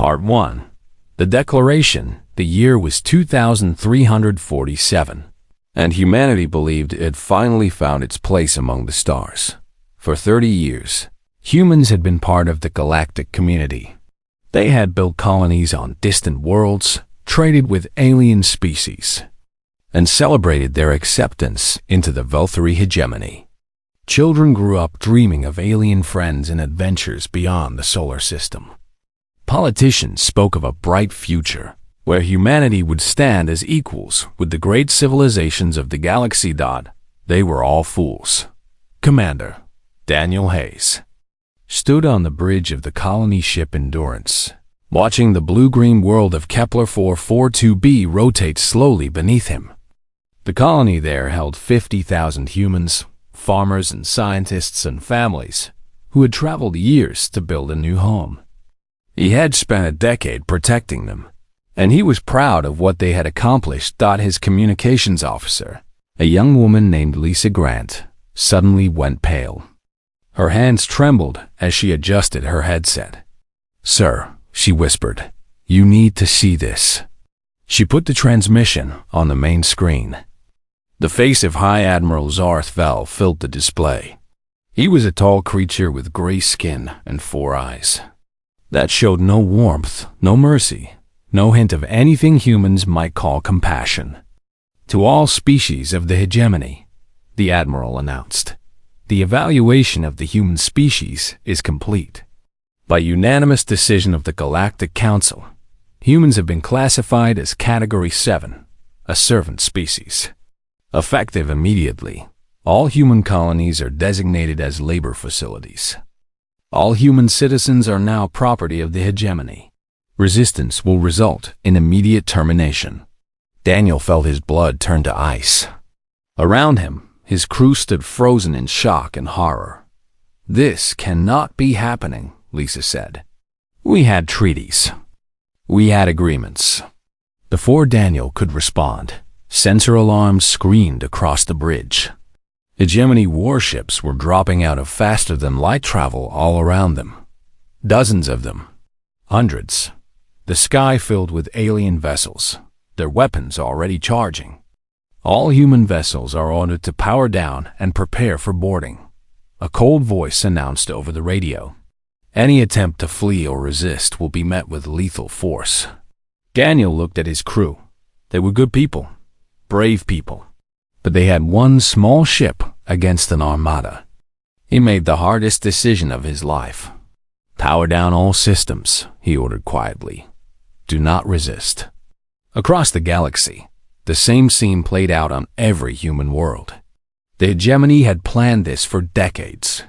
Part 1. The Declaration. The year was 2347, and humanity believed it finally found its place among the stars. For 30 years, humans had been part of the galactic community. They had built colonies on distant worlds, traded with alien species, and celebrated their acceptance into the Velthari hegemony. Children grew up dreaming of alien friends and adventures beyond the solar system. Politicians spoke of a bright future, where humanity would stand as equals with the great civilizations of the galaxy. They were all fools. Commander Daniel Hayes stood on the bridge of the colony ship Endurance, watching the blue-green world of Kepler 442b rotate slowly beneath him. The colony there held 50,000 humans, farmers and scientists and families, who had traveled years to build a new home. He had spent a decade protecting them, and he was proud of what they had accomplished. His communications officer, a young woman named Lisa Grant, suddenly went pale. Her hands trembled as she adjusted her headset. "Sir," she whispered, "you need to see this." She put the transmission on the main screen. The face of High Admiral WrathHFY filled the display. He was a tall creature with gray skin and 4 eyes that showed no warmth, no mercy, no hint of anything humans might call compassion. "To all species of the hegemony," the Admiral announced, "the evaluation of the human species is complete. By unanimous decision of the Galactic Council, humans have been classified as Category 7, a servant species. Effective immediately, all human colonies are designated as labor facilities. All human citizens are now property of the hegemony. Resistance will result in immediate termination." Daniel felt his blood turn to ice. Around him, his crew stood frozen in shock and horror. "This cannot be happening," Lisa said. "We had treaties. We had agreements." Before Daniel could respond, sensor alarms screamed across the bridge. Hegemony warships were dropping out of faster-than-light travel all around them. Dozens of them. Hundreds. The sky filled with alien vessels, their weapons already charging. "All human vessels are ordered to power down and prepare for boarding," a cold voice announced over the radio. "Any attempt to flee or resist will be met with lethal force." Daniel looked at his crew. They were good people, brave people, but they had one small ship against an armada. He made the hardest decision of his life. "Power down all systems," he ordered quietly. "Do not resist." Across the galaxy, the same scene played out on every human world. The hegemony had planned this for decades.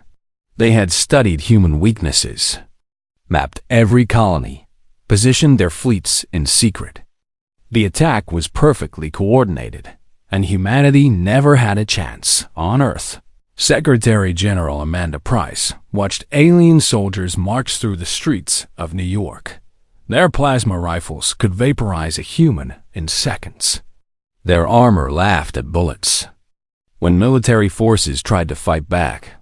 They had studied human weaknesses, mapped every colony, positioned their fleets in secret. The attack was perfectly coordinated, and humanity never had a chance on Earth. Secretary General Amanda Price watched alien soldiers march through the streets of New York. Their plasma rifles could vaporize a human in seconds. Their armor laughed at bullets. When military forces tried to fight back,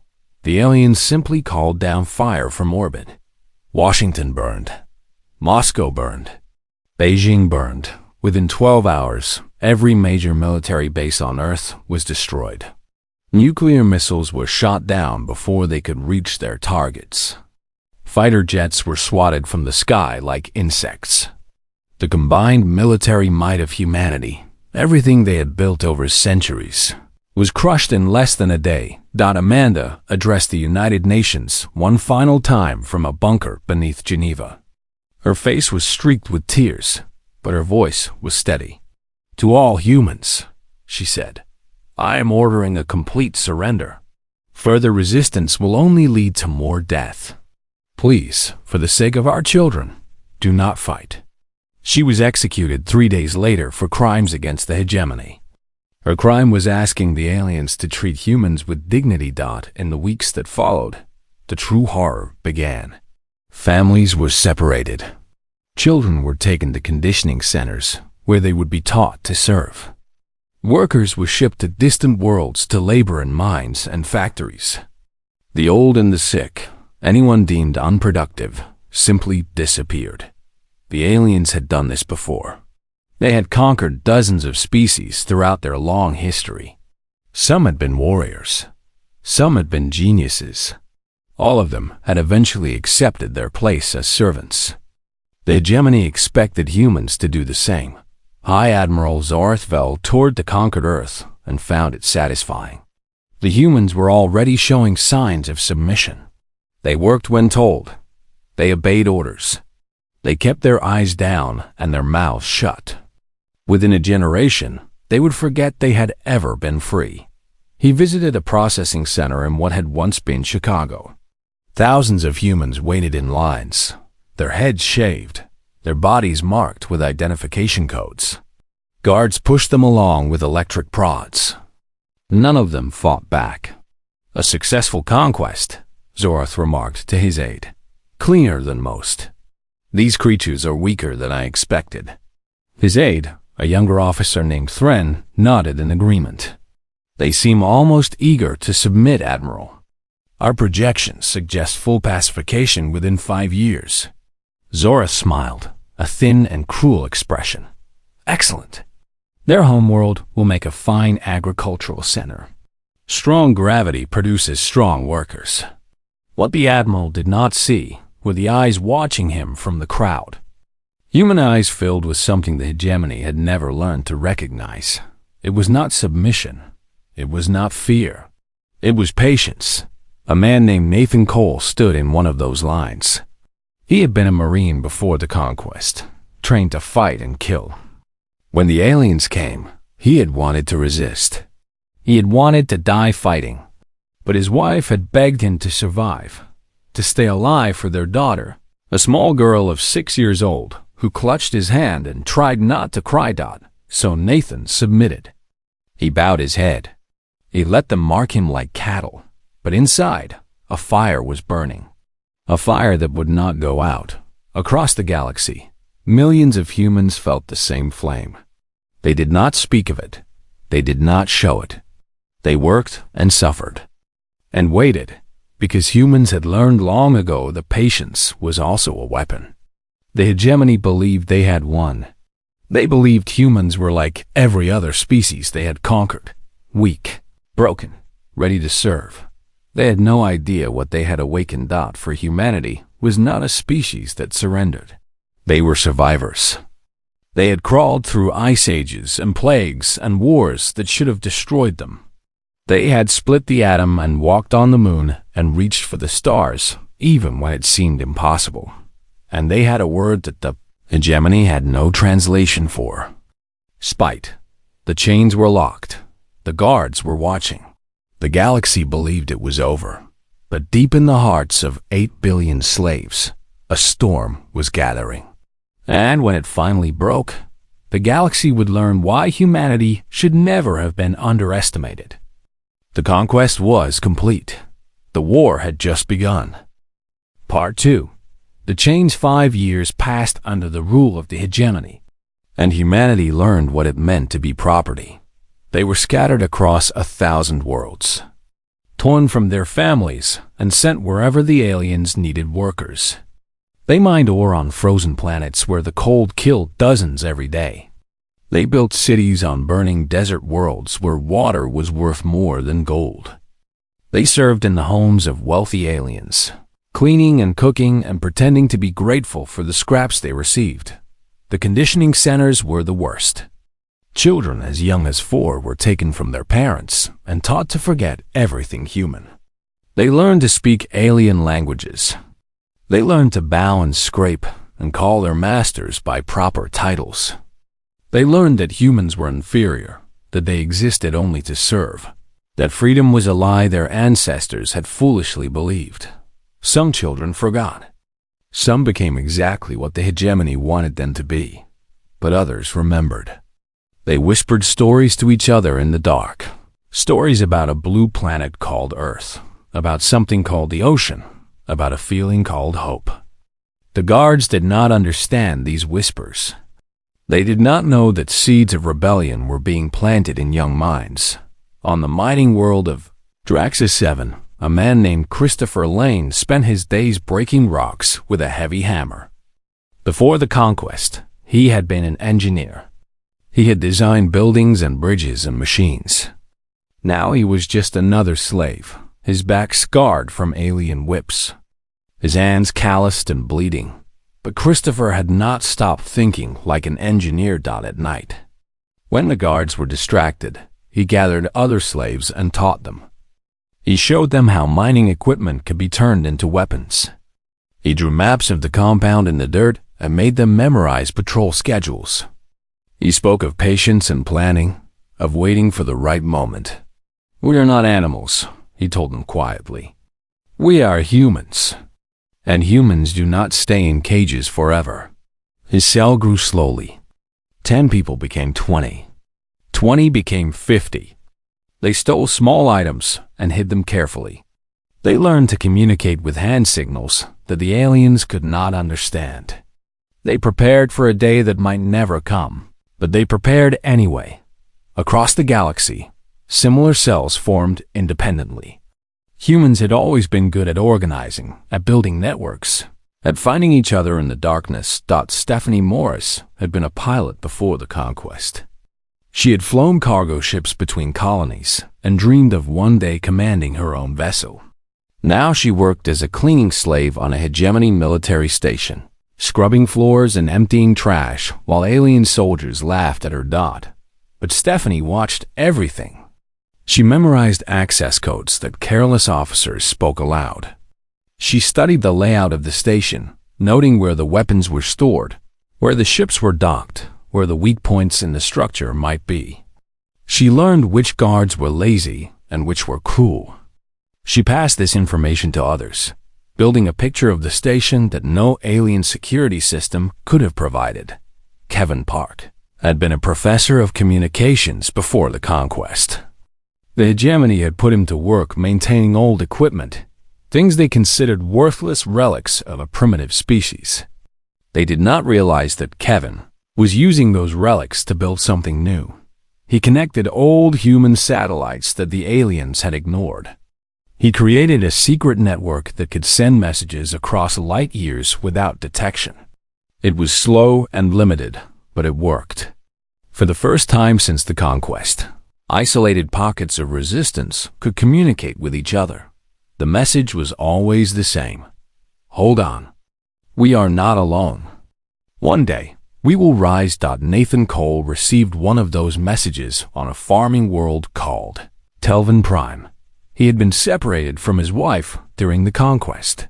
the aliens simply called down fire from orbit. Washington burned. Moscow burned. Beijing burned. Within 12 hours, every major military base on Earth was destroyed. Nuclear missiles were shot down before they could reach their targets. Fighter jets were swatted from the sky like insects. The combined military might of humanity, everything they had built over centuries, was crushed in less than a day. Amanda addressed the United Nations one final time from a bunker beneath Geneva. Her face was streaked with tears, but her voice was steady. "To all humans," she said, "I am ordering a complete surrender. Further resistance will only lead to more death. Please, for the sake of our children, do not fight." She was executed 3 days later for crimes against the hegemony. Her crime was asking the aliens to treat humans with dignity. In the weeks that followed, the true horror began. Families were separated. Children were taken to conditioning centers where they would be taught to serve. Workers were shipped to distant worlds to labor in mines and factories. The old and the sick, anyone deemed unproductive, simply disappeared. The aliens had done this before. They had conquered dozens of species throughout their long history. Some had been warriors. Some had been geniuses. All of them had eventually accepted their place as servants. The hegemony expected humans to do the same. High Admiral WrathHFY toured the conquered Earth and found it satisfying. The humans were already showing signs of submission. They worked when told. They obeyed orders. They kept their eyes down and their mouths shut. Within a generation, they would forget they had ever been free. He visited a processing center in what had once been Chicago. Thousands of humans waited in lines, their heads shaved, their bodies marked with identification codes. Guards pushed them along with electric prods. None of them fought back. A successful conquest, Zorath remarked to his aide. Cleaner than most. These creatures are weaker than I expected. His aide, a younger officer named Thren, nodded in agreement. They seem almost eager to submit, Admiral. Our projections suggest full pacification within 5 years. Zorath smiled, a thin and cruel expression. Excellent. Their homeworld will make a fine agricultural center. Strong gravity produces strong workers. What the Admiral did not see were the eyes watching him from the crowd. Human eyes filled with something the hegemony had never learned to recognize. It was not submission. It was not fear. It was patience. A man named Nathan Cole stood in one of those lines. He had been a Marine before the conquest, trained to fight and kill. When the aliens came, he had wanted to resist. He had wanted to die fighting. But his wife had begged him to survive, to stay alive for their daughter, a small girl of 6 years old, who clutched his hand and tried not to cry. So Nathan submitted. He bowed his head. He let them mark him like cattle. But inside, a fire was burning. A fire that would not go out. Across the galaxy, millions of humans felt the same flame. They did not speak of it. They did not show it. They worked and suffered. And waited, because humans had learned long ago that patience was also a weapon. The hegemony believed they had won. They believed humans were like every other species they had conquered. Weak, broken, ready to serve. They had no idea what they had awakened. For humanity was not a species that surrendered. They were survivors. They had crawled through ice ages and plagues and wars that should have destroyed them. They had split the atom and walked on the moon and reached for the stars, even when it seemed impossible. And they had a word that the hegemony had no translation for. Spite. The chains were locked. The guards were watching. The galaxy believed it was over, but deep in the hearts of 8 billion slaves, a storm was gathering. And when it finally broke, the galaxy would learn why humanity should never have been underestimated. The conquest was complete. The war had just begun. Part 2. The chain's 5 years passed under the rule of the hegemony, and humanity learned what it meant to be property. They were scattered across 1,000 worlds, torn from their families and sent wherever the aliens needed workers. They mined ore on frozen planets where the cold killed dozens every day. They built cities on burning desert worlds where water was worth more than gold. They served in the homes of wealthy aliens, cleaning and cooking and pretending to be grateful for the scraps they received. The conditioning centers were the worst. Children as young as 4 were taken from their parents and taught to forget everything human. They learned to speak alien languages. They learned to bow and scrape and call their masters by proper titles. They learned that humans were inferior, that they existed only to serve, that freedom was a lie their ancestors had foolishly believed. Some children forgot. Some became exactly what the hegemony wanted them to be, but others remembered. They whispered stories to each other in the dark, stories about a blue planet called Earth, about something called the ocean, about a feeling called hope. The guards did not understand these whispers. They did not know that seeds of rebellion were being planted in young minds. On the mining world of Draxus 7, a man named Christopher Lane spent his days breaking rocks with a heavy hammer. Before the conquest, he had been an engineer. He had designed buildings and bridges and machines. Now he was just another slave, his back scarred from alien whips, his hands calloused and bleeding. But Christopher had not stopped thinking like an engineer did at night. When the guards were distracted, he gathered other slaves and taught them. He showed them how mining equipment could be turned into weapons. He drew maps of the compound in the dirt and made them memorize patrol schedules. He spoke of patience and planning, of waiting for the right moment. "We are not animals," he told them quietly. "We are humans, and humans do not stay in cages forever." His cell grew slowly. 10 people became 20. 20 became 50. They stole small items and hid them carefully. They learned to communicate with hand signals that the aliens could not understand. They prepared for a day that might never come, but they prepared anyway. Across the galaxy, similar cells formed independently. Humans had always been good at organizing, at building networks, at finding each other in the darkness. Stephanie Morris had been a pilot before the conquest. She had flown cargo ships between colonies and dreamed of one day commanding her own vessel. Now she worked as a cleaning slave on a hegemony military station, scrubbing floors and emptying trash while alien soldiers laughed at her. But Stephanie watched everything. She memorized access codes that careless officers spoke aloud. She studied the layout of the station, noting where the weapons were stored, where the ships were docked, where the weak points in the structure might be. She learned which guards were lazy and which were cruel. She passed this information to others, building a picture of the station that no alien security system could have provided. Kevin Park had been a professor of communications before the conquest. The hegemony had put him to work maintaining old equipment, things they considered worthless relics of a primitive species. They did not realize that Kevin was using those relics to build something new. He connected old human satellites that the aliens had ignored. He created a secret network that could send messages across light years without detection. It was slow and limited, but it worked. For the first time since the conquest, isolated pockets of resistance could communicate with each other. The message was always the same. Hold on. We are not alone. One day, we will rise. Nathan Cole received one of those messages on a farming world called Telvin Prime. He had been separated from his wife during the conquest.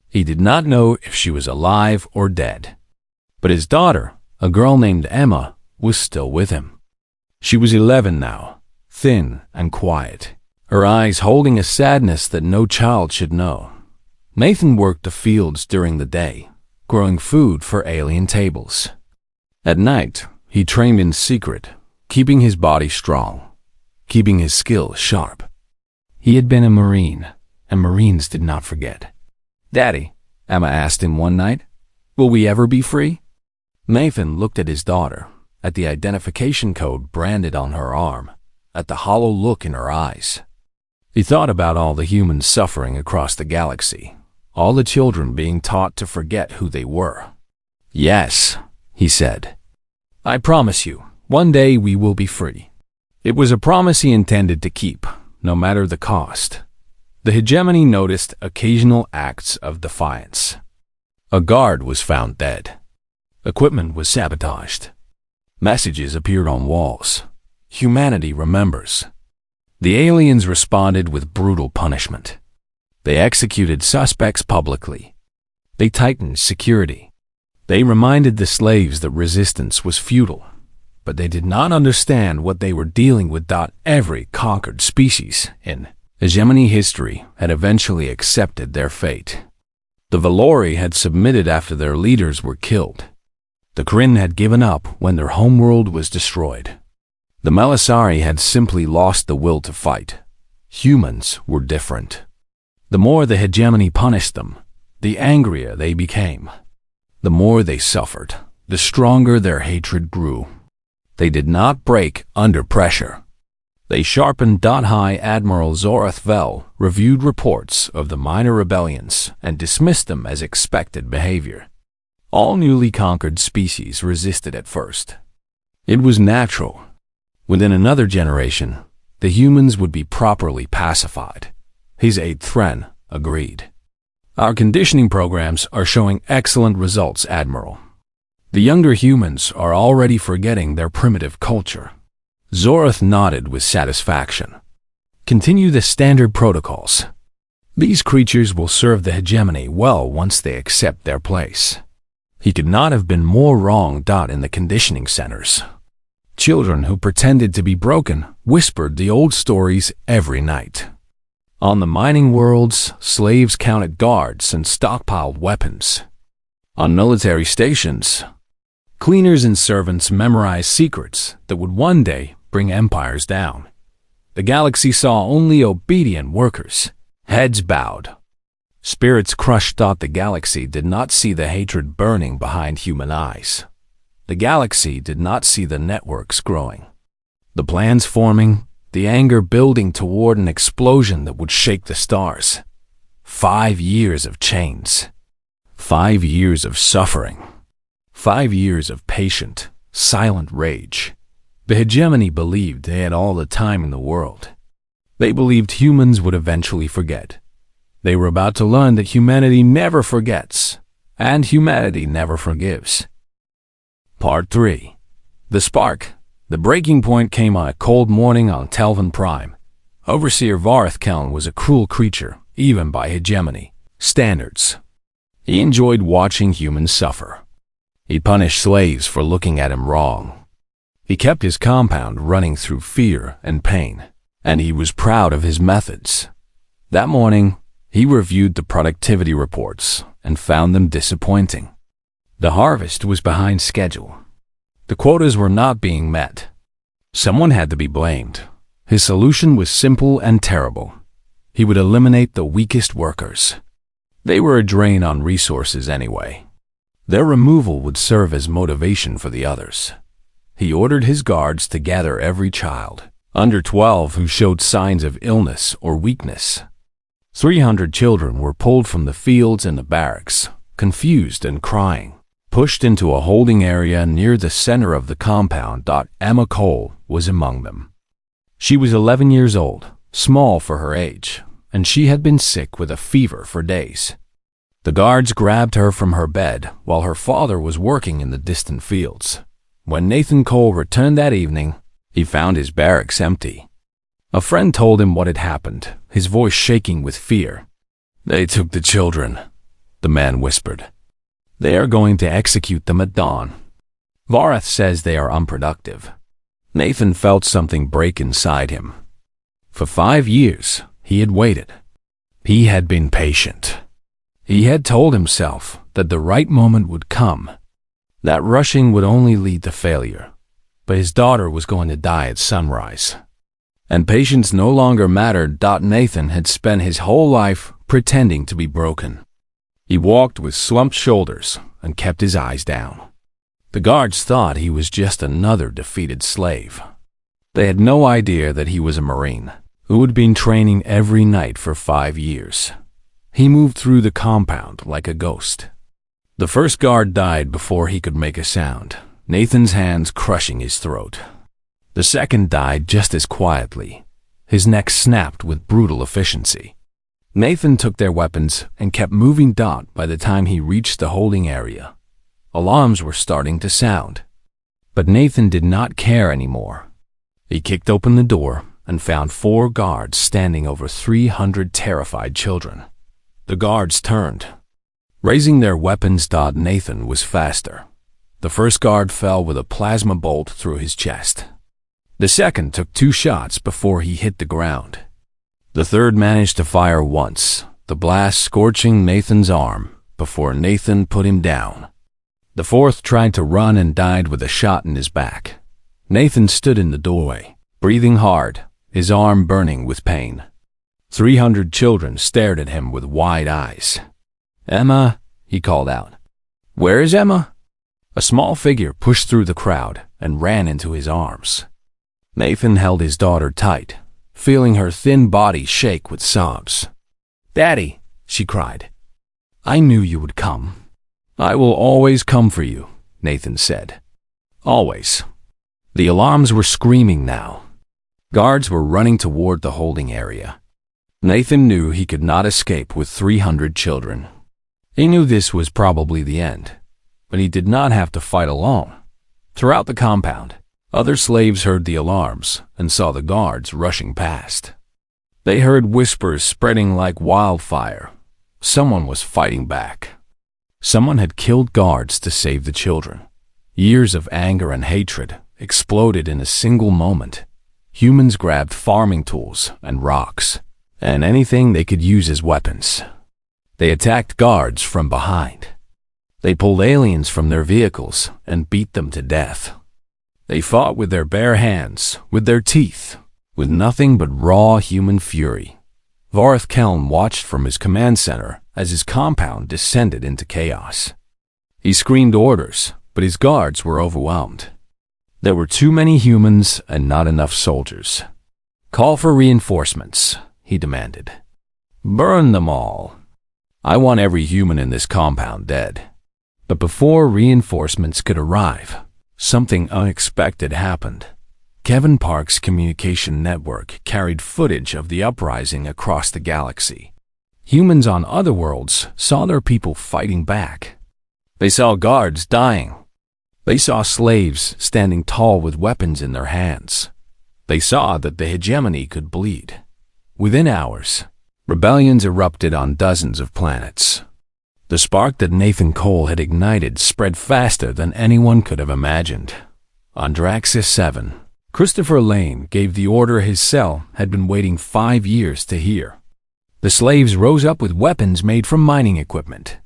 He did not know if she was alive or dead. But his daughter, a girl named Emma, was still with him. She was 11 now, thin and quiet, her eyes holding a sadness that no child should know. Nathan worked the fields during the day, growing food for alien tables. At night, he trained in secret, keeping his body strong, keeping his skills sharp. He had been a Marine, and Marines did not forget. "Daddy," Emma asked him one night, "will we ever be free?" Nathan looked at his daughter, at the identification code branded on her arm, at the hollow look in her eyes. He thought about all the humans suffering across the galaxy, all the children being taught to forget who they were. "Yes," he said. "I promise you, one day we will be free." It was a promise he intended to keep, no matter the cost. The hegemony noticed occasional acts of defiance. A guard was found dead. Equipment was sabotaged. Messages appeared on walls. Humanity remembers. The aliens responded with brutal punishment. They executed suspects publicly. They tightened security. They reminded the slaves that resistance was futile, but they did not understand what they were dealing with. Every conquered species in hegemony history had eventually accepted their fate. The Valori had submitted after their leaders were killed. The Kryn had given up when their homeworld was destroyed. The Melisari had simply lost the will to fight. Humans were different. The more the hegemony punished them, the angrier they became. The more they suffered, the stronger their hatred grew. They did not break under pressure. They sharpened. High Admiral WrathHFY reviewed reports of the minor rebellions and dismissed them as expected behavior. All newly conquered species resisted at first. It was natural. Within another generation, the humans would be properly pacified. His eighth friend agreed. Our conditioning programs are showing excellent results, Admiral. The younger humans are already forgetting their primitive culture. Zorath nodded with satisfaction. Continue the standard protocols. These creatures will serve the hegemony well once they accept their place. He could not have been more wrong. In the conditioning centers, children who pretended to be broken whispered the old stories every night. On the mining worlds, slaves counted guards and stockpiled weapons. On military stations, cleaners and servants memorized secrets that would one day bring empires down. The galaxy saw only obedient workers, heads bowed. Spirits crushed. The galaxy did not see the hatred burning behind human eyes. The galaxy did not see the networks growing, the plans forming, the anger building toward an explosion that would shake the stars. 5 years of chains. 5 years of suffering. 5 years of patient, silent rage. The hegemony believed they had all the time in the world. They believed humans would eventually forget. They were about to learn that humanity never forgets, and humanity never forgives. Part 3. The Spark. The breaking point came on a cold morning on Telvin Prime. Overseer Varth was a cruel creature, even by hegemony standards. He enjoyed watching humans suffer. He punished slaves for looking at him wrong. He kept his compound running through fear and pain, and he was proud of his methods. That morning, he reviewed the productivity reports and found them disappointing. The harvest was behind schedule. The quotas were not being met. Someone had to be blamed. His solution was simple and terrible. He would eliminate the weakest workers. They were a drain on resources anyway. Their removal would serve as motivation for the others. He ordered his guards to gather every child under 12 who showed signs of illness or weakness. 300 children were pulled from the fields and the barracks, confused and crying, pushed into a holding area near the center of the compound. Emma Cole was among them. She was 11 years old, small for her age, and she had been sick with a fever for days. The guards grabbed her from her bed while her father was working in the distant fields. When Nathan Cole returned that evening, he found his barracks empty. A friend told him what had happened, his voice shaking with fear. "They took the children," the man whispered. "They are going to execute them at dawn. Vareth says they are unproductive." Nathan felt something break inside him. For 5 years, he had waited. He had been patient. He had told himself that the right moment would come, that rushing would only lead to failure. But his daughter was going to die at sunrise. And patience no longer mattered. Nathan had spent his whole life pretending to be broken. He walked with slumped shoulders and kept his eyes down. The guards thought he was just another defeated slave. They had no idea that he was a Marine who had been training every night for 5 years. He moved through the compound like a ghost. The first guard died before he could make a sound, Nathan's hands crushing his throat. The second died just as quietly. His neck snapped with brutal efficiency. Nathan took their weapons and kept moving. By the time he reached the holding area, alarms were starting to sound. But Nathan did not care anymore. He kicked open the door and found 4 guards standing over 300 terrified children. The guards turned, raising their weapons. Nathan was faster. The first guard fell with a plasma bolt through his chest. The second took 2 shots before he hit the ground. The third managed to fire once, the blast scorching Nathan's arm before Nathan put him down. The fourth tried to run and died with a shot in his back. Nathan stood in the doorway, breathing hard, his arm burning with pain. 300 children stared at him with wide eyes. "Emma," he called out. "Where is Emma?" A small figure pushed through the crowd and ran into his arms. Nathan held his daughter tight, feeling her thin body shake with sobs. "Daddy," she cried. "I knew you would come. "I will always come for you," Nathan said. Always. The alarms were screaming now. Guards were running toward the holding area. Nathan knew he could not escape with 300 children. He knew this was probably the end, but he did not have to fight alone. Throughout the compound, other slaves heard the alarms and saw the guards rushing past. They heard whispers spreading like wildfire. Someone was fighting back. Someone had killed guards to save the children. Years of anger and hatred exploded in a single moment. Humans grabbed farming tools and rocks, and anything they could use as weapons. They attacked guards from behind. They pulled aliens from their vehicles and beat them to death. They fought with their bare hands, with their teeth, with nothing but raw human fury. WrathHFY watched from his command center as his compound descended into chaos. He screamed orders, but his guards were overwhelmed. There were too many humans and not enough soldiers. "Call for reinforcements," he demanded. "Burn them all. I want every human in this compound dead." But before reinforcements could arrive, something unexpected happened. Kevin Park's communication network carried footage of the uprising across the galaxy. Humans on other worlds saw their people fighting back. They saw guards dying. They saw slaves standing tall with weapons in their hands. They saw that the hegemony could bleed. Within hours, rebellions erupted on dozens of planets. The spark that Nathan Cole had ignited spread faster than anyone could have imagined. On Draxis 7, Christopher Lane gave the order his cell had been waiting 5 years to hear. The slaves rose up with weapons made from mining equipment.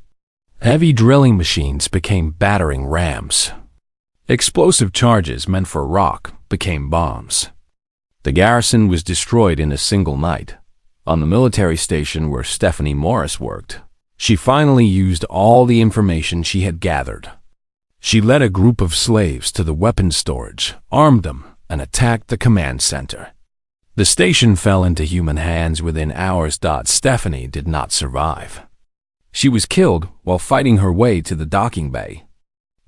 Heavy drilling machines became battering rams. Explosive charges meant for rock became bombs. The garrison was destroyed in a single night. On the military station where Stephanie Morris worked, she finally used all the information she had gathered. She led a group of slaves to the weapons storage, armed them, and attacked the command center. The station fell into human hands within hours. Stephanie did not survive. She was killed while fighting her way to the docking bay.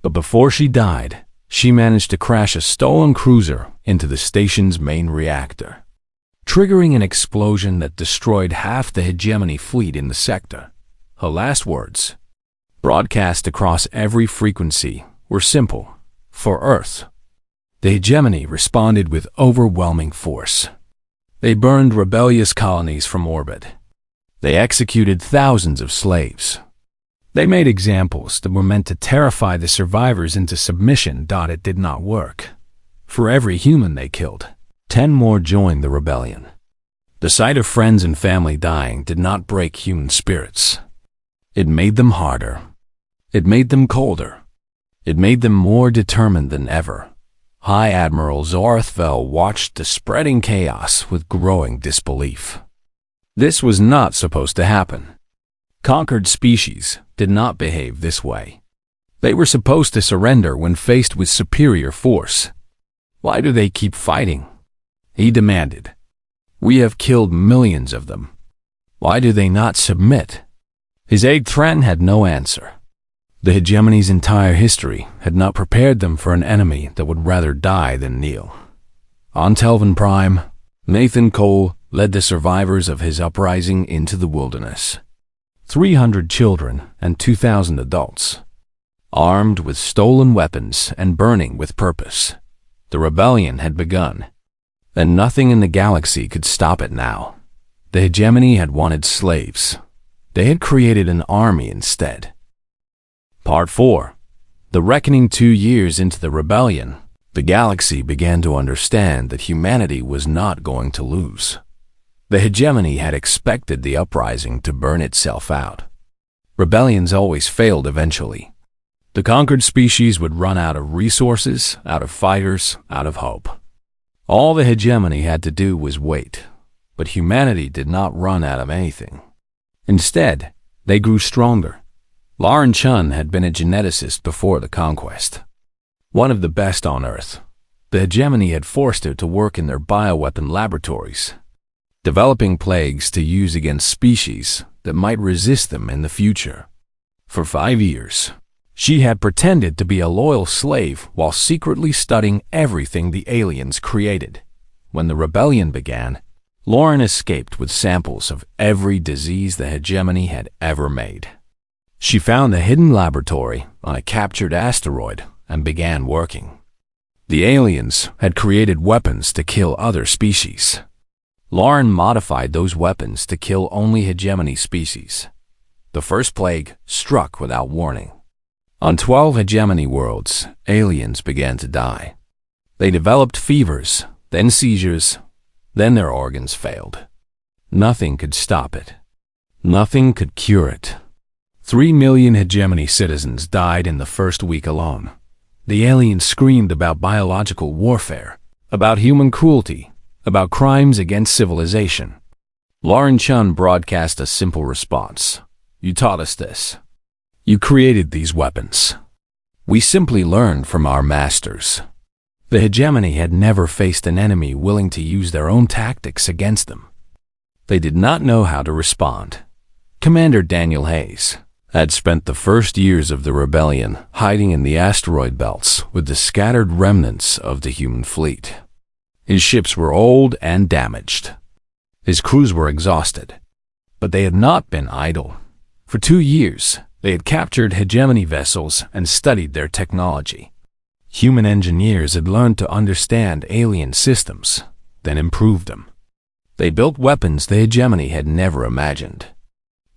But before she died, she managed to crash a stolen cruiser into the station's main reactor, triggering an explosion that destroyed half the hegemony fleet in the sector. Her last words, broadcast across every frequency, were simple: "For Earth." The hegemony responded with overwhelming force. They burned rebellious colonies from orbit. They executed thousands of slaves. They made examples that were meant to terrify the survivors into submission. It did not work. For every human they killed, 10 more joined the rebellion. The sight of friends and family dying did not break human spirits. It made them harder. It made them colder. It made them more determined than ever. High Admiral WrathHFY watched the spreading chaos with growing disbelief. This was not supposed to happen. Conquered species did not behave this way. They were supposed to surrender when faced with superior force. "Why do they keep fighting?" he demanded. "We have killed millions of them. Why do they not submit?" His aide Thren had no answer. The hegemony's entire history had not prepared them for an enemy that would rather die than kneel. On Telvin Prime, Nathan Cole led the survivors of his uprising into the wilderness. 300 children and 2,000 adults, armed with stolen weapons and burning with purpose. The rebellion had begun, and nothing in the galaxy could stop it now. The hegemony had wanted slaves. They had created an army instead. Part 4. The Reckoning. 2 years into the rebellion, the galaxy began to understand that humanity was not going to lose. The hegemony had expected the uprising to burn itself out. Rebellions always failed eventually. The conquered species would run out of resources, out of fighters, out of hope. All the hegemony had to do was wait. But humanity did not run out of anything. Instead, they grew stronger. Lauren Chun had been a geneticist before the conquest, one of the best on Earth. The hegemony had forced her to work in their bioweapon laboratories, developing plagues to use against species that might resist them in the future. For 5 years, She had pretended to be a loyal slave while secretly studying everything the aliens created. When the rebellion began, Lauren escaped with samples of every disease the hegemony had ever made. She found a hidden laboratory on a captured asteroid and began working. The aliens had created weapons to kill other species. Lauren modified those weapons to kill only hegemony species. The first plague struck without warning. On 12 hegemony worlds, aliens began to die. They developed fevers, then seizures, then their organs failed. Nothing could stop it. Nothing could cure it. 3 million hegemony citizens died in the first week alone. The aliens screamed about biological warfare, about human cruelty, about crimes against civilization. Lauren Chun broadcast a simple response. You taught us this. You created these weapons. We simply learned from our masters. The hegemony had never faced an enemy willing to use their own tactics against them. They did not know how to respond. Commander Daniel Hayes had spent the first years of the rebellion hiding in the asteroid belts with the scattered remnants of the human fleet. His ships were old and damaged. His crews were exhausted. But they had not been idle. For 2 years, they had captured hegemony vessels and studied their technology. Human engineers had learned to understand alien systems, then improved them. They built weapons the hegemony had never imagined.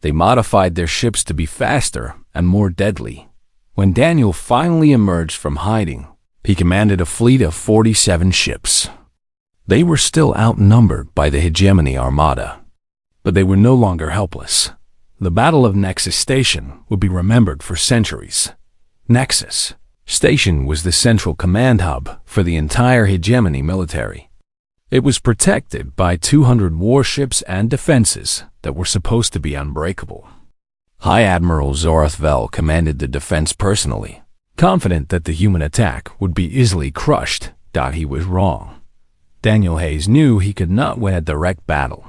They modified their ships to be faster and more deadly. When Daniel finally emerged from hiding, he commanded a fleet of 47 ships. They were still outnumbered by the hegemony armada, but they were no longer helpless. The Battle of Nexus Station would be remembered for centuries. Nexus Station was the central command hub for the entire hegemony military. It was protected by 200 warships and defenses that were supposed to be unbreakable. High Admiral WrathHFY commanded the defense personally, confident that the human attack would be easily crushed. He was wrong. Daniel Hayes knew he could not win a direct battle.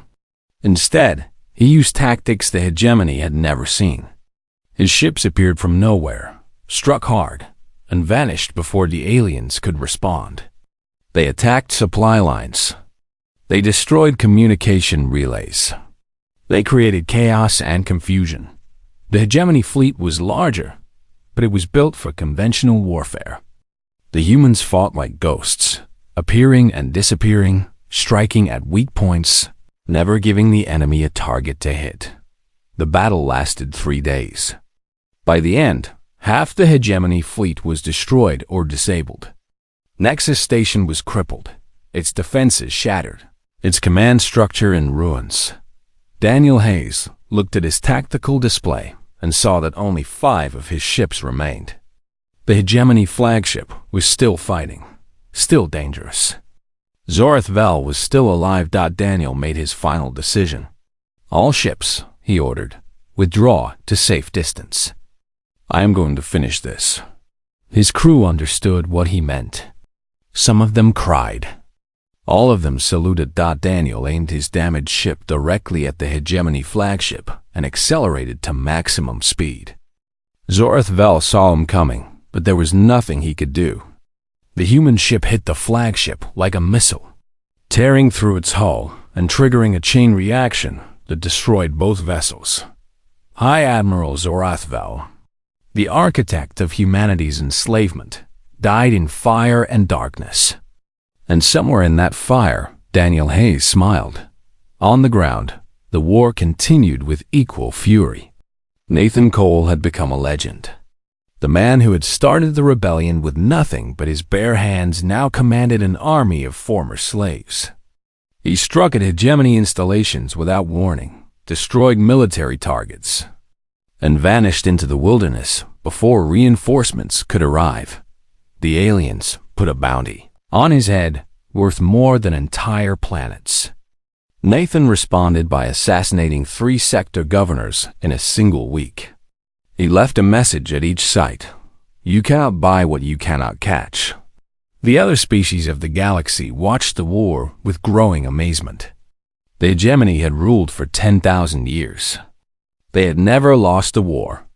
Instead, he used tactics the hegemony had never seen. His ships appeared from nowhere, struck hard, and vanished before the aliens could respond. They attacked supply lines. They destroyed communication relays. They created chaos and confusion. The hegemony fleet was larger, but it was built for conventional warfare. The humans fought like ghosts, appearing and disappearing, striking at weak points, never giving the enemy a target to hit. The battle lasted 3 days. By the end, half the hegemony fleet was destroyed or disabled. Nexus Station was crippled, its defenses shattered, its command structure in ruins. Daniel Hayes looked at his tactical display and saw that only 5 of his ships remained. The hegemony flagship was still fighting, still dangerous. WrathHFY was still alive. Daniel made his final decision. All ships, he ordered, withdraw to safe distance. I am going to finish this. His crew understood what he meant. Some of them cried. All of them saluted. Daniel aimed his damaged ship directly at the hegemony flagship and accelerated to maximum speed. WrathHFY saw him coming, but there was nothing he could do. The human ship hit the flagship like a missile, tearing through its hull and triggering a chain reaction that destroyed both vessels. High Admiral WrathHFY, the architect of humanity's enslavement, died in fire and darkness. And somewhere in that fire, Daniel Hayes smiled. On the ground, the war continued with equal fury. Nathan Cole had become a legend. The man who had started the rebellion with nothing but his bare hands now commanded an army of former slaves. He struck at hegemony installations without warning, destroyed military targets, and vanished into the wilderness before reinforcements could arrive. The aliens put a bounty on his head worth more than entire planets. Nathan responded by assassinating 3 sector governors in a single week. He left a message at each site. You cannot buy what you cannot catch. The other species of the galaxy watched the war with growing amazement. The hegemony had ruled for 10,000 years. They had never lost a war.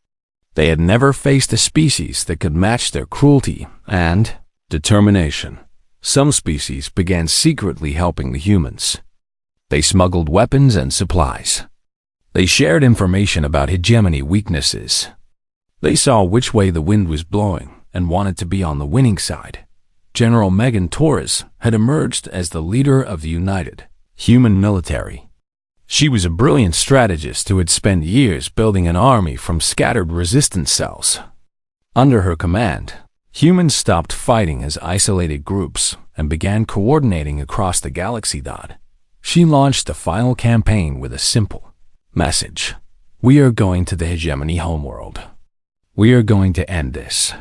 They had never faced a species that could match their cruelty and determination. Some species began secretly helping the humans. They smuggled weapons and supplies. They shared information about hegemony weaknesses. They saw which way the wind was blowing and wanted to be on the winning side. General Megan Torres had emerged as the leader of the United Human Military. She was a brilliant strategist who had spent years building an army from scattered resistance cells. Under her command, humans stopped fighting as isolated groups and began coordinating across the galaxy. She launched the final campaign with a simple message. We are going to the hegemony homeworld. We are going to end this.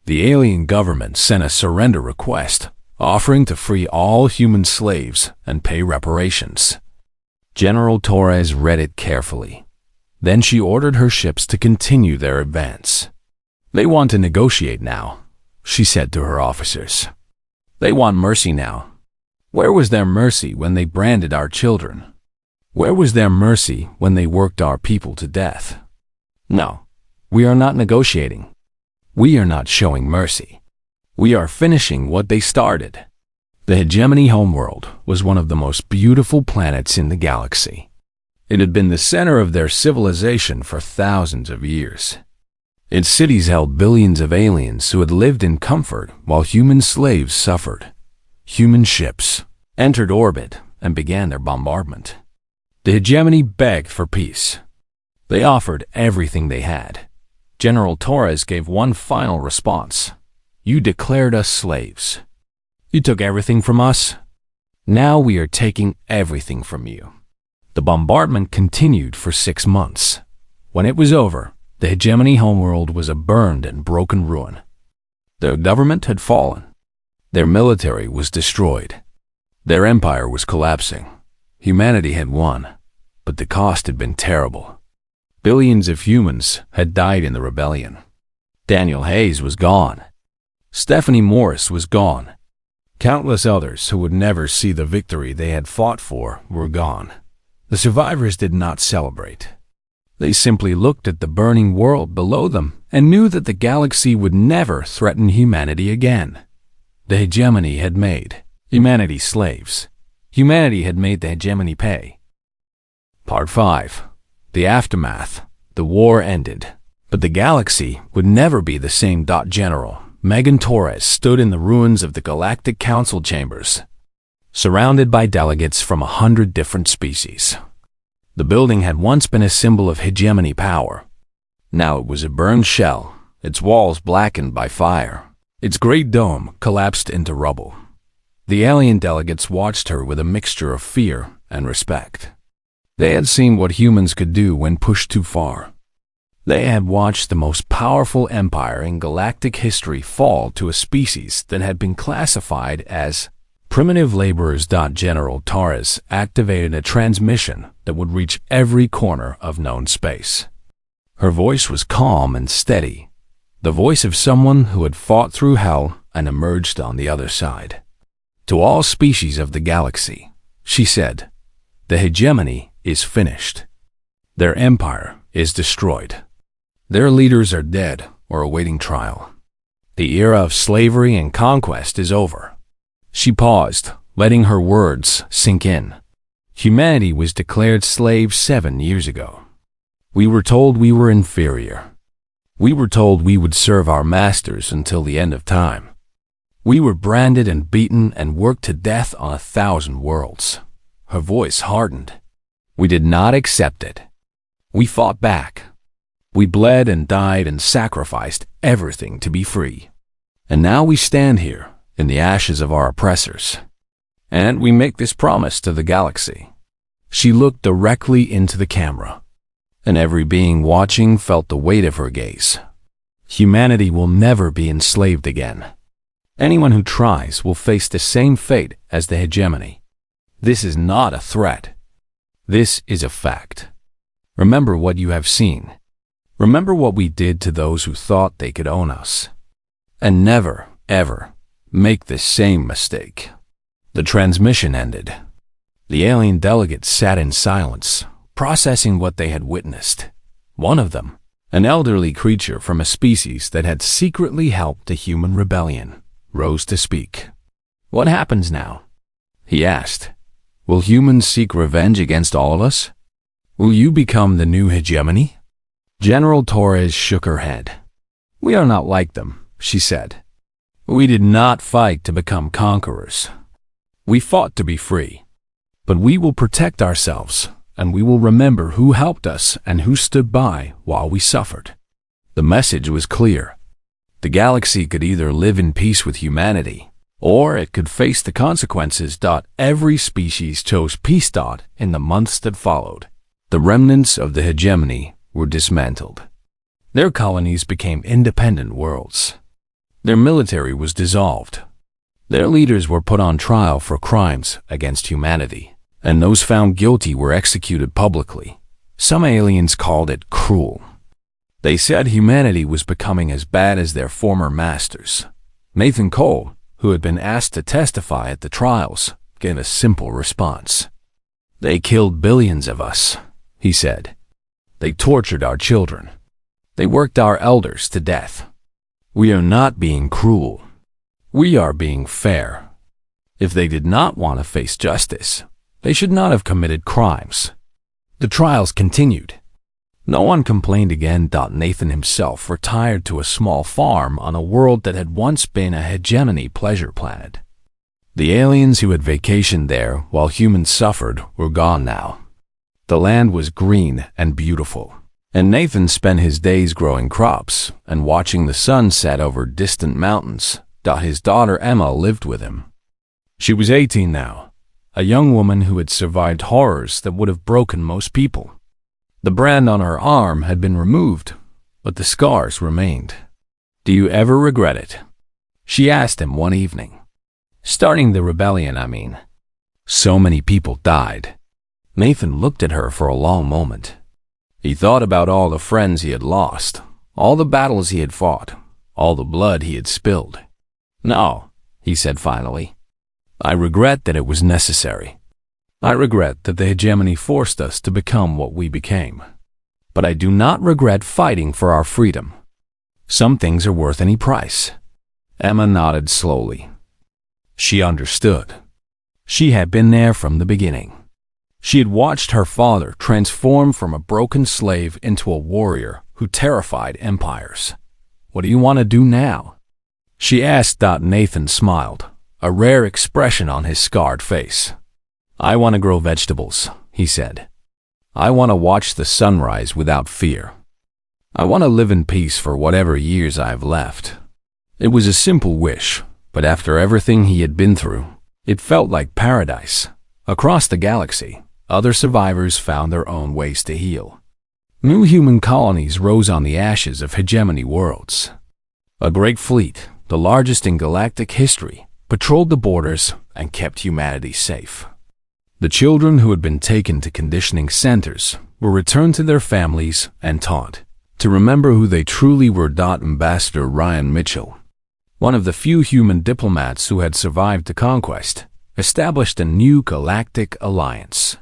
The alien government sent a surrender request, offering to free all human slaves and pay reparations. General Torres read it carefully. Then she ordered her ships to continue their advance. They want to negotiate now, she said to her officers. They want mercy now. Where was their mercy when they branded our children? Where was their mercy when they worked our people to death? No, we are not negotiating. We are not showing mercy. We are finishing what they started. The hegemony homeworld was one of the most beautiful planets in the galaxy. It had been the center of their civilization for thousands of years. Its cities held billions of aliens who had lived in comfort while human slaves suffered. Human ships entered orbit and began their bombardment. The hegemony begged for peace. They offered everything they had. General Torres gave one final response. You declared us slaves. You took everything from us. Now we are taking everything from you. The bombardment continued for 6 months. When it was over, the hegemony homeworld was a burned and broken ruin. Their government had fallen. Their military was destroyed. Their empire was collapsing. Humanity had won, but the cost had been terrible. Billions of humans had died in the rebellion. Daniel Hayes was gone. Stephanie Morris was gone. Countless others who would never see the victory they had fought for were gone. The survivors did not celebrate. They simply looked at the burning world below them and knew that the galaxy would never threaten humanity again. The hegemony had made humanity slaves. Humanity had made the hegemony pay. Part 5. The aftermath. The war ended, but the galaxy would never be the same. General Megan Torres stood in the ruins of the Galactic Council chambers, surrounded by delegates from 100 different species. The building had once been a symbol of hegemony power. Now it was a burned shell, its walls blackened by fire. Its great dome collapsed into rubble. The alien delegates watched her with a mixture of fear and respect. They had seen what humans could do when pushed too far. They had watched the most powerful empire in galactic history fall to a species that had been classified as primitive laborers. General Torres activated a transmission that would reach every corner of known space. Her voice was calm and steady, the voice of someone who had fought through hell and emerged on the other side. To all species of the galaxy, she said, the hegemony is finished. Their empire is destroyed. Their leaders are dead or awaiting trial. The era of slavery and conquest is over. She paused, letting her words sink in. Humanity was declared slaves 7 years ago. We were told we were inferior. We were told we would serve our masters until the end of time. We were branded and beaten and worked to death on 1,000 worlds. Her voice hardened. We did not accept it. We fought back. We bled and died and sacrificed everything to be free. And now we stand here in the ashes of our oppressors. And we make this promise to the galaxy. She looked directly into the camera, and every being watching felt the weight of her gaze. Humanity will never be enslaved again. Anyone who tries will face the same fate as the hegemony. This is not a threat. This is a fact. Remember what you have seen. Remember what we did to those who thought they could own us. And never, ever, make the same mistake. The transmission ended. The alien delegates sat in silence, processing what they had witnessed. One of them, An elderly creature from a species that had secretly helped the human rebellion rose to speak. "What happens now?" he asked. "Will humans seek revenge against all of us? Will you become the new hegemony?" General Torres shook her head. "We are not like them," she said. "We did not fight to become conquerors. We fought to be free. But we will protect ourselves, and we will remember who helped us and who stood by while we suffered." The message was clear. The galaxy could either live in peace with humanity, or it could face the consequences. Every species chose peace. In the months that followed, the remnants of the hegemony were dismantled. Their colonies became independent worlds. Their military was dissolved. Their leaders were put on trial for crimes against humanity, and those found guilty were executed publicly. Some aliens called it cruel. They said humanity was becoming as bad as their former masters. Nathan Cole, who had been asked to testify at the trials, gave a simple response. "They killed billions of us," he said. "They tortured our children. They worked our elders to death. We are not being cruel. We are being fair. If they did not want to face justice, they should not have committed crimes." The trials continued. No one complained again. Nathan himself retired to a small farm on a world that had once been a hegemony pleasure planet. The aliens who had vacationed there while humans suffered were gone now. The land was green and beautiful, and Nathan spent his days growing crops and watching the sun set over distant mountains. His daughter Emma lived with him. She was 18 now, a young woman who had survived horrors that would have broken most people. The brand on her arm had been removed, but the scars remained. "Do you ever regret it?" she asked him one evening. "Starting the rebellion, I mean. So many people died." Nathan looked at her for a long moment. He thought about all the friends he had lost, all the battles he had fought, all the blood he had spilled. "No," he said finally. "I regret that it was necessary. I regret that the hegemony forced us to become what we became. But I do not regret fighting for our freedom. Some things are worth any price." Emma nodded slowly. She understood. She had been there from the beginning. She had watched her father transform from a broken slave into a warrior who terrified empires. "What do you want to do now?" she asked. Nathan smiled, a rare expression on his scarred face. "I want to grow vegetables," he said. "I want to watch the sunrise without fear. I want to live in peace for whatever years I have left." It was a simple wish, but after everything he had been through, it felt like paradise. Across the galaxy, other survivors found their own ways to heal. New human colonies rose on the ashes of hegemony worlds. A great fleet, the largest in galactic history, patrolled the borders and kept humanity safe. The children who had been taken to conditioning centers were returned to their families and taught to remember who they truly were. Ambassador Ryan Mitchell, one of the few human diplomats who had survived the conquest, established a new galactic alliance.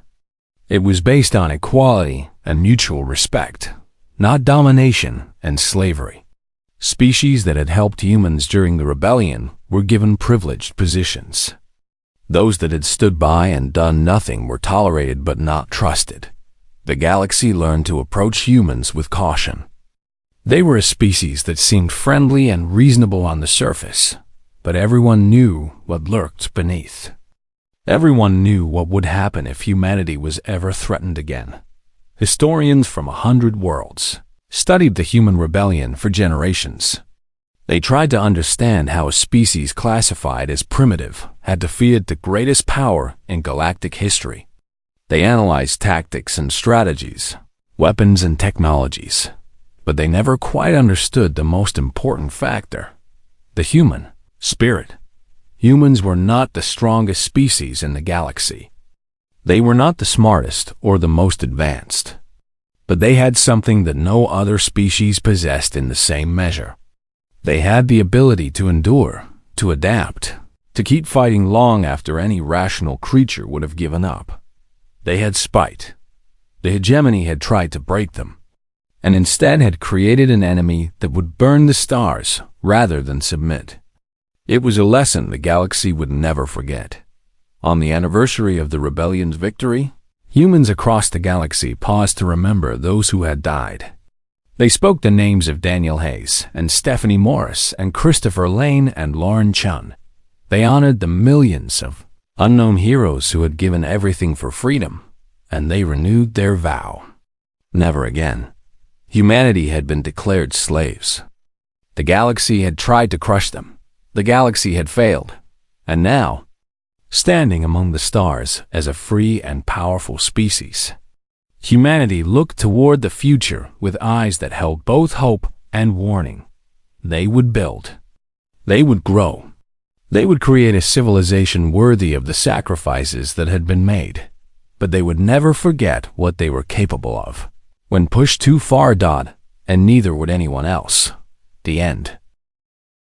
It was based on equality and mutual respect, not domination and slavery. Species that had helped humans during the rebellion were given privileged positions. Those that had stood by and done nothing were tolerated but not trusted. The galaxy learned to approach humans with caution. They were a species that seemed friendly and reasonable on the surface, but everyone knew what lurked beneath. Everyone knew what would happen if humanity was ever threatened again. Historians from 100 worlds studied the human rebellion for generations. They tried to understand how a species classified as primitive had defeated the greatest power in galactic history. They analyzed tactics and strategies, weapons and technologies, but they never quite understood the most important factor: the human spirit. Humans were not the strongest species in the galaxy. They were not the smartest or the most advanced, but they had something that no other species possessed in the same measure. They had the ability to endure, to adapt, to keep fighting long after any rational creature would have given up. They had spite. The hegemony had tried to break them. and instead had created an enemy that would burn the stars rather than submit. It was a lesson the galaxy would never forget. On the anniversary of the rebellion's victory, humans across the galaxy paused to remember those who had died. They spoke the names of Daniel Hayes and Stephanie Morris and Christopher Lane and Lauren Chun. They honored the millions of unknown heroes who had given everything for freedom, and they renewed their vow. Never again. Humanity had been declared slaves. The galaxy had tried to crush them. The galaxy had failed. And now, standing among the stars as a free and powerful species, humanity looked toward the future with eyes that held both hope and warning. They would build. They would grow. They would create a civilization worthy of the sacrifices that had been made. But they would never forget what they were capable of. When pushed too far, and neither would anyone else. The end.